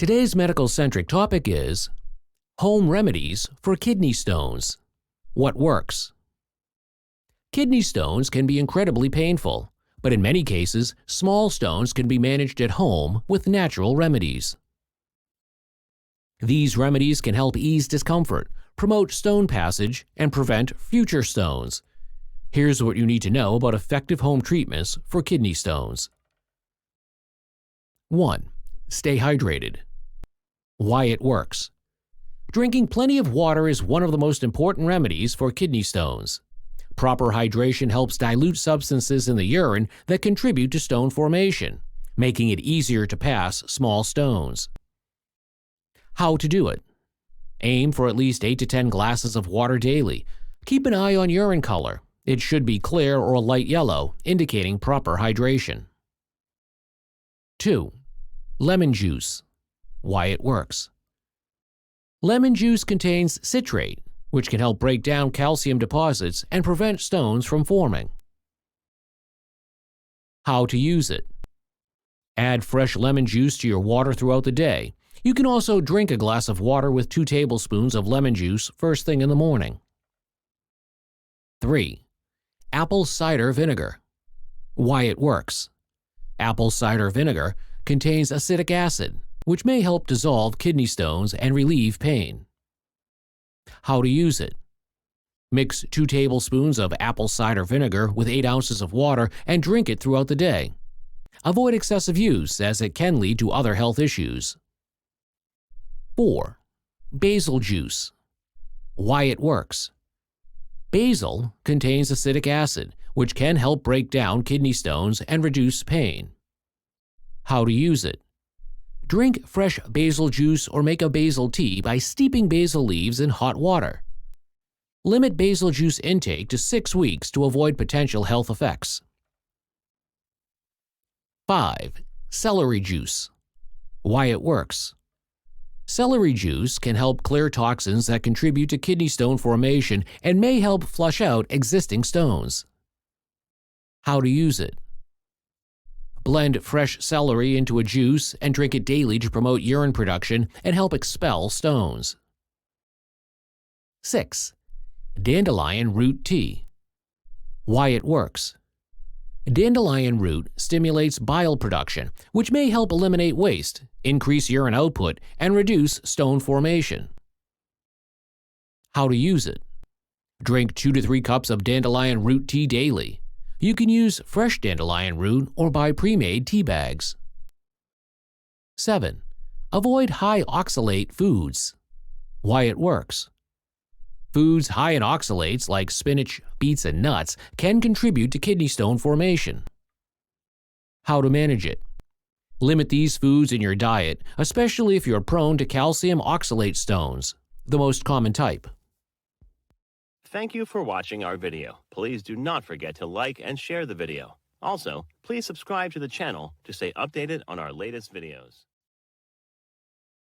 Today's medical-centric topic is home remedies for kidney stones. What works? Kidney stones can be incredibly painful, but in many cases, small stones can be managed at home with natural remedies. These remedies can help ease discomfort, promote stone passage, and prevent future stones. Here's what you need to know about effective home treatments for kidney stones. 1. Stay hydrated. Why it works. Drinking plenty of water is one of the most important remedies for kidney stones. Proper hydration helps dilute substances in the urine that contribute to stone formation, making it easier to pass small stones. How to do it. Aim for at least 8 to 10 glasses of water daily. Keep an eye on urine color. It should be clear or light yellow, indicating proper hydration. 2. Lemon juice. Why it works. Lemon juice contains citrate, which can help break down calcium deposits and prevent stones from forming. How to use it. Add fresh lemon juice to your water throughout the day. You can also drink a glass of water with 2 tablespoons of lemon juice first thing in the morning. 3. Apple cider vinegar. Why it works. Apple cider vinegar contains acetic acid, which may help dissolve kidney stones and relieve pain. How to use it. Mix 2 tablespoons of apple cider vinegar with 8 ounces of water and drink it throughout the day. Avoid excessive use as it can lead to other health issues. 4. Basil juice. Why it works. Basil contains acetic acid, which can help break down kidney stones and reduce pain. How to use it. Drink fresh basil juice or make a basil tea by steeping basil leaves in hot water. Limit basil juice intake to 6 weeks to avoid potential health effects. 5. Celery juice. Why it works. Celery juice can help clear toxins that contribute to kidney stone formation and may help flush out existing stones. How to use it. Blend fresh celery into a juice and drink it daily to promote urine production and help expel stones. 6. Dandelion root tea. Why it works. Dandelion root stimulates bile production, which may help eliminate waste, increase urine output, and reduce stone formation. How to use it. Drink 2 to 3 cups of dandelion root tea daily. You can use fresh dandelion root or buy pre-made tea bags. 7. Avoid high oxalate foods. Why it works. Foods high in oxalates like spinach, beets, and nuts can contribute to kidney stone formation. How to manage it. Limit these foods in your diet, especially if you're prone to calcium oxalate stones, the most common type. Thank you for watching our video. Please do not forget to like and share the video. Also, please subscribe to the channel to stay updated on our latest videos.